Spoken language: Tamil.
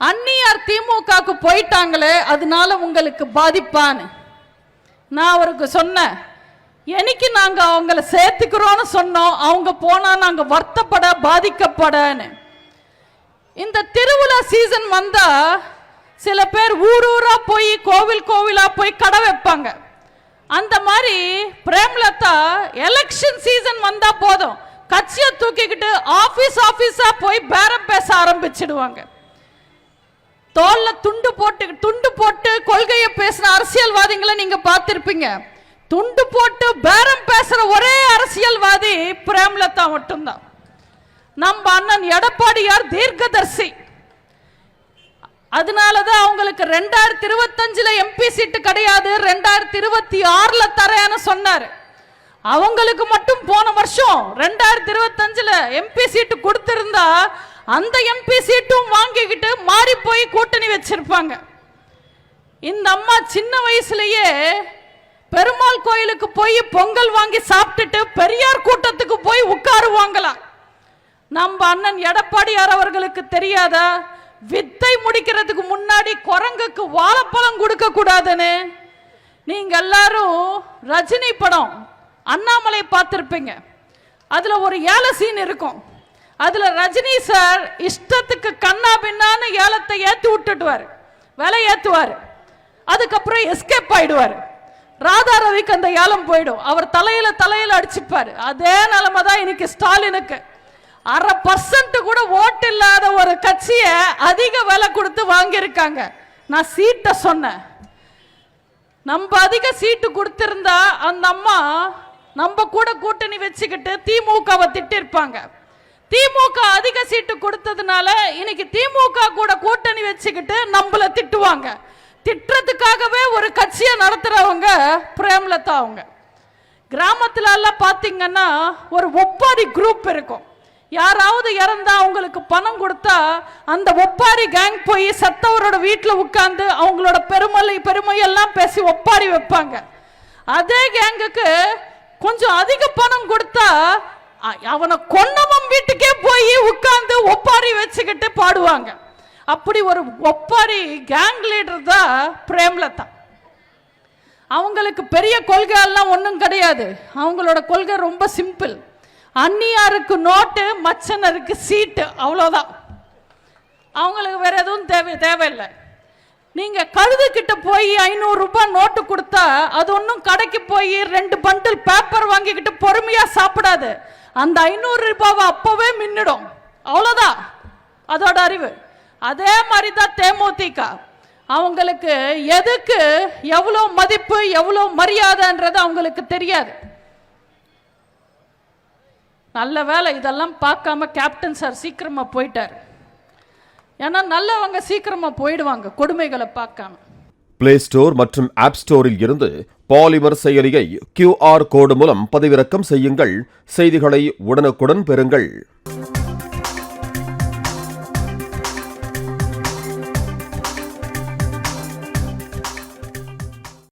அந்நியார் திமுகவுக்கு போயிட்டாங்களே, அதனால உங்களுக்கு பாதிப்பான்னு நான் அவருக்கு சொன்னேன். என்னைக்கு நாங்க அவங்கள சேர்த்துக்கிறோம்னு சொன்னோம், அவங்க போனா நாங்க வருத்தப்பட பாதிக்கப்படன்னு. இந்த திருவிழா சீசன் வந்தா சில பேர் ஊர் ஊரா போய் கோவில் கோவிலா போய் கடை வைப்பாங்க. அந்த மாதிரி பிரேமலதா எலெக்ஷன் சீசன் வந்தா போதும் கட்சியை தூக்கிக்கிட்டு ஆபீஸா போய் பேரம் பேச ஆரம்பிச்சிடுவாங்க. தோல்ல துண்டு போட்டு கொள்கையை பேசின அரசியல்வாதிகளை நீங்க பார்த்திருப்பீங்க. துண்டு போட்டு பேரம் பேசுற ஒரே அரசியல்வாதி பிரேமலதா மட்டும்தான். நம்ம அண்ணன் எடப்பாடியார் தீர்க்கதர்சி. அதனாலதான் அவங்களுக்கு 2025 எம்பி சீட்டு கிடையாது, 2026 தரேன்னு சொன்னாரு. அவங்களுக்கு மட்டும் போன வருஷம் 2025 எம்பி சீட்டு கொடுத்திருந்தா அந்த எம்பி சீட்டும் வாங்கிக்கிட்டு மாறி போய் கூட்டணி வச்சிருப்பாங்க. இந்த அம்மா சின்ன வயசுலயே பெருமாள் கோயிலுக்கு போய் பொங்கல் வாங்கி சாப்பிட்டுட்டு பெரியார் கூட்டத்துக்கு போய் உட்காருவாங்களா. நம்ம அண்ணன் எடப்பாடியார் அவர்களுக்கு தெரியாதா வித்தை முடிக்கிறதுக்கு முன்னாடி குரங்குக்கு வாழைப்பழம் கொடுக்க கூடாதுன்னு? நீங்க எல்லாரும் ரஜினி படம் அண்ணாமலை பார்த்திருப்பீங்க. அதுல ஒரு ஏல சீன் இருக்கும். அதுல ரஜினி சார் இஷ்டத்துக்கு கண்ணா பின்னான்னு ஏலத்தை ஏத்தி விட்டுட்டுவாரு, விலை ஏத்துவாரு. அதுக்கப்புறம் எஸ்கேப் ஆயிடுவாரு. ராதா ரவிக்கு அந்த ஏலம் போயிடும், அவர் தலையில அடிச்சுப்பாரு. அதே நிலைமை தான் இன்னைக்கு ஸ்டாலினுக்கு. 1% கூட ஓட்டு இல்லாத ஒரு கட்சியை அதிக விலை கொடுத்து வாங்கியிருக்காங்க. நான் சீட்டை சொன்னேன். நம்ம அதிக சீட்டு கொடுத்திருந்தா அந்த அம்மா நம்ம கூட கூட்டணி வச்சுக்கிட்டு திமுகவை திட்டிருப்பாங்க. திமுக அதிக சீட்டு கொடுத்ததுனால இன்னைக்கு திமுக கூட கூட்டணி வச்சுக்கிட்டு நம்மள திட்டுவாங்க. திட்டுறதுக்காகவே ஒரு கட்சியை நடத்துறவங்க பிரேமலதா. அவங்க கிராமத்துல எல்லாம் பாத்தீங்கன்னா ஒரு ஒப்பாரி குரூப் இருக்கும். யாராவது இறந்தா அவங்களுக்கு பணம் கொடுத்தா அந்த ஒப்பாரி கேங் போய் சத்தவரோட வீட்டில் உட்கார்ந்து அவங்களோட பெருமையெல்லாம் பேசி ஒப்பாரி வைப்பாங்க. அதே கேங்குக்கு கொஞ்சம் அதிக பணம் கொடுத்தா அவனை கொன்னவன் வீட்டுக்கே போய் உட்கார்ந்து ஒப்பாரி வச்சுக்கிட்டு பாடுவாங்க. அப்படி ஒரு ஒப்பாரி கேங் லீடர் தான் பிரேமலதா. அவங்களுக்கு பெரிய கொள்கை எல்லாம் ஒன்றும் கிடையாது. அவங்களோட கொள்கை ரொம்ப சிம்பிள். அந்நியாருக்கு நோட்டு, மச்சனருக்கு சீட்டு, அவ்வளோதான். அவங்களுக்கு வேற எதுவும் தேவையில்லை. நீங்க கழுது கிட்ட போய் 500 ரூபாய் நோட்டு கொடுத்தா அது ஒன்றும் கடைக்கு போய் 2 பண்டில் பேப்பர் வாங்கிக்கிட்டு பொறுமையா சாப்பிடாது. அந்த 500 ரூபாவை அப்பவே மின்னிடும், அவ்வளோதான் அதோட அறிவு. அதே மாதிரி தான் தேமுதிக. அவங்களுக்கு எதுக்கு எவ்வளோ மதிப்பு எவ்வளோ மரியாதைன்றது அவங்களுக்கு தெரியாது. நல்ல வேலை இதெல்லாம் பார்க்காம கேப்டன் சார் சீக்கிரமா போயிட்டார். ஏன்னா நல்லவங்க சீக்கிரமா போயிடுவாங்க கொடுமைகளை பார்க்காம. பிளே ஸ்டோர் மற்றும் ஆப் ஸ்டோரில் இருந்து பாலிமர் செயலியை QR கோடு மூலம் பதிவிறக்கம் செய்யுங்கள். செய்திகளை உடனுக்குடன் பெறுங்கள்.